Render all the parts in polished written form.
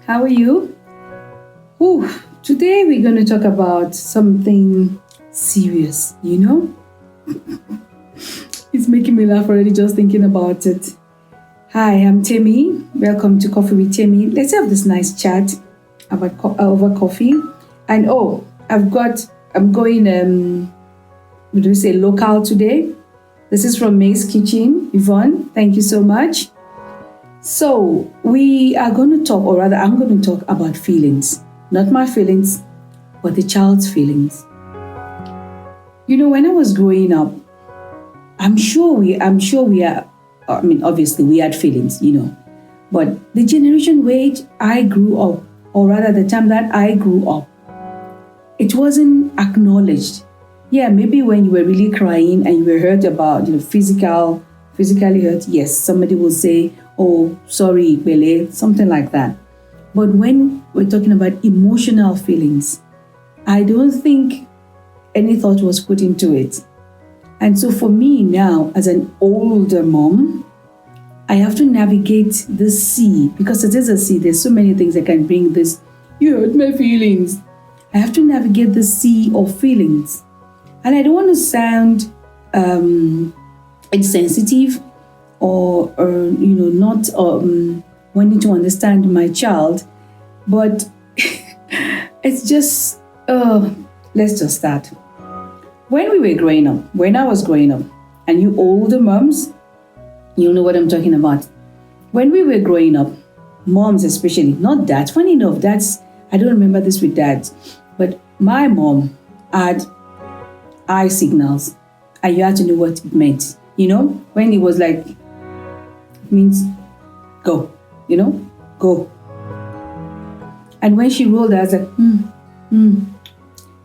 How are you? Ooh, today we're going to talk about something serious, It's making me laugh already just thinking about it. Hi, I'm Temmi. Welcome to Coffee with Temmi. Let's have this nice chat about over coffee. And I'm going, what do we say, local today. This is from May's Kitchen. Yvonne, thank you so much. So we are going to talk, or rather I'm going to talk about feelings. Not my feelings, but the child's feelings. When I was growing up, I'm sure we are, obviously we had feelings, but the generation which I grew up, or rather the time that I grew up, it wasn't acknowledged. Yeah, maybe when you were really crying and you were hurt about, physically hurt, yes, somebody will say, oh, sorry, Bele, something like that. But when we're talking about emotional feelings, I don't think any thought was put into it. And so for me now, as an older mom, I have to navigate the sea, because it is a sea. There's so many things that can bring this, you hurt my feelings. I have to navigate the sea of feelings. And I don't want to sound insensitive or not wanting to understand my child, but it's just, let's just start. When I was growing up, and you older moms, you know what I'm talking about. When we were growing up, moms especially, not dads, funny enough, dads, I don't remember this with dads, but my mom had eye signals, and you had to know what it meant. When it was like, it means go, go. And when she rolled, I was like,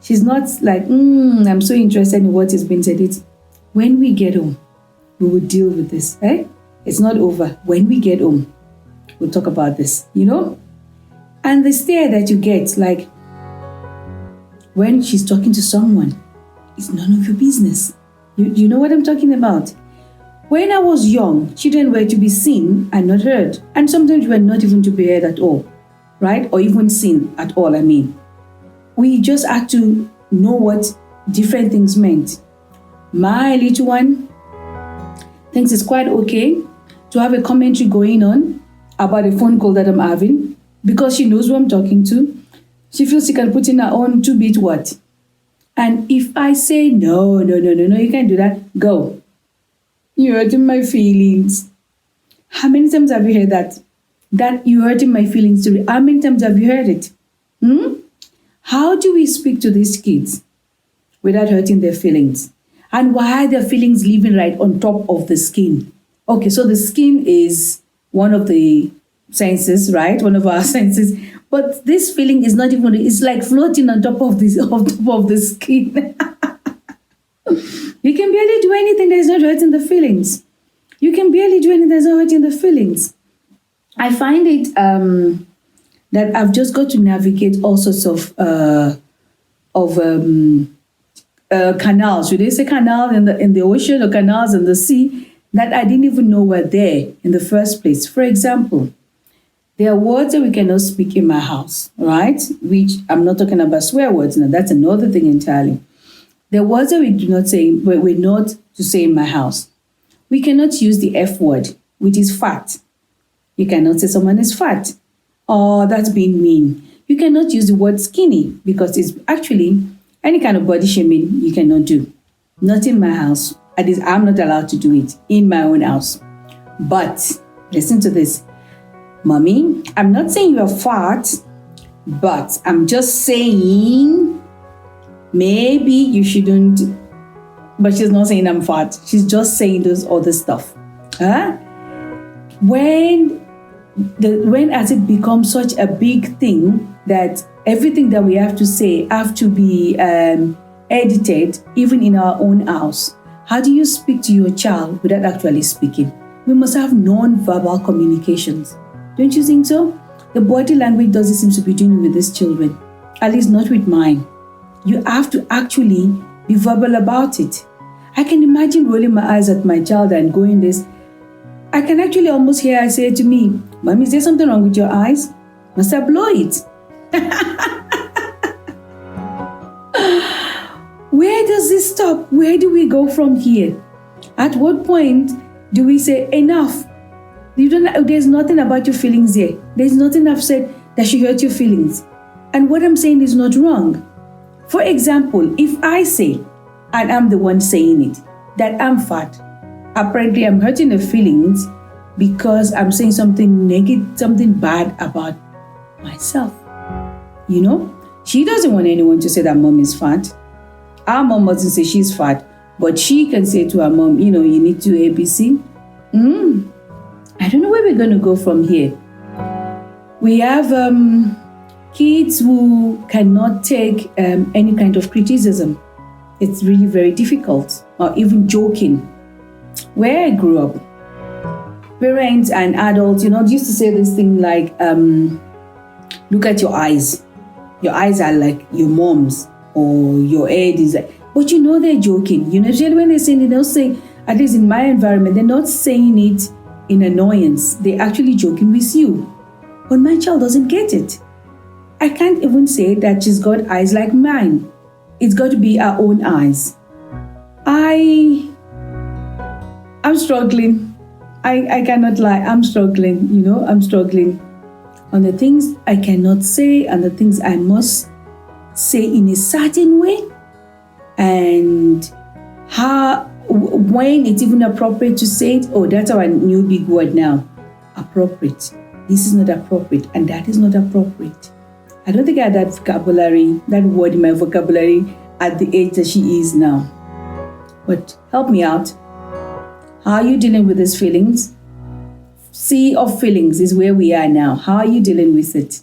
She's not like, I'm so interested in what is being said. It's when we get home, we will deal with this. It's not over. When we get home, we'll talk about this, And the stare that you get, like when she's talking to someone, it's none of your business. You know what I'm talking about? When I was young, children were to be seen and not heard. And sometimes were not even to be heard at all, right? Or even seen at all, We just had to know what different things meant. My little one thinks it's quite okay to have a commentary going on about a phone call that I'm having, because she knows who I'm talking to. She feels she can put in her own 2-bit what. And if I say, no, you can't do that, go. You're hurting my feelings. How many times have you heard that? That you're hurting my feelings too. How many times have you heard it? How do we speak to these kids without hurting their feelings? And why are their feelings living right on top of the skin? Okay, so the skin is one of the senses, right? One of our senses. But this feeling is not even, it's like floating on top of the skin. You can barely do anything that is not hurting the feelings. You can barely do anything that is not hurting the feelings. I find it that I've just got to navigate all sorts of canals. Should they say canal in the ocean or canals in the sea that I didn't even know were there in the first place? For example, there are words that we cannot speak in my house, right? Which I'm not talking about swear words now. That's another thing entirely. There are words that we do not say, we're not to say in my house. We cannot use the F word, which is fat. You cannot say someone is fat. Oh, that's being mean. You cannot use the word skinny, because it's actually any kind of body shaming you cannot do. Not in my house. At least I'm not allowed to do it in my own house. But listen to this. Mommy, I'm not saying you're fat, but I'm just saying maybe you shouldn't. But she's not saying I'm fat. She's just saying those other stuff. When has it become such a big thing that everything that we have to say have to be edited, even in our own house? How do you speak to your child without actually speaking? We must have non-verbal communications. Don't you think so? The body language doesn't seem to be doing with these children, at least not with mine. You have to actually be verbal about it. I can imagine rolling my eyes at my child and going this. I can actually almost hear her say to me, Mom, is there something wrong with your eyes? Must I blow it? Where does this stop? Where do we go from here? At what point do we say enough? There's nothing about your feelings here. There's nothing I've said that should hurt your feelings. And what I'm saying is not wrong. For example, if I say, and I'm the one saying it, that I'm fat, apparently I'm hurting her feelings because I'm saying something negative, something bad about myself. You know, she doesn't want anyone to say that mom is fat. Our mom doesn't say she's fat, but she can say to her mom, you need to ABC. I don't know where we're going to go from here. We have kids who cannot take any kind of criticism. It's really very difficult, or even joking. Where I grew up, parents and adults, used to say this thing like, look at your eyes. Your eyes are like your mom's, or your head is like, but they're joking. Usually when they're saying it, they'll say, at least in my environment, they're not saying it in annoyance. They're actually joking with you. But my child doesn't get it. I can't even say that she's got eyes like mine. It's got to be our own eyes. I'm struggling. I cannot lie. I'm struggling, I'm struggling on the things I cannot say and the things I must say in a certain way. And when it's even appropriate to say it. Oh, that's our new big word now. Appropriate. This is not appropriate, and that is not appropriate. I don't think I had that vocabulary, that word in my vocabulary at the age that she is now. But help me out. How are you dealing with these feelings? Sea of feelings is where we are now. How are you dealing with it?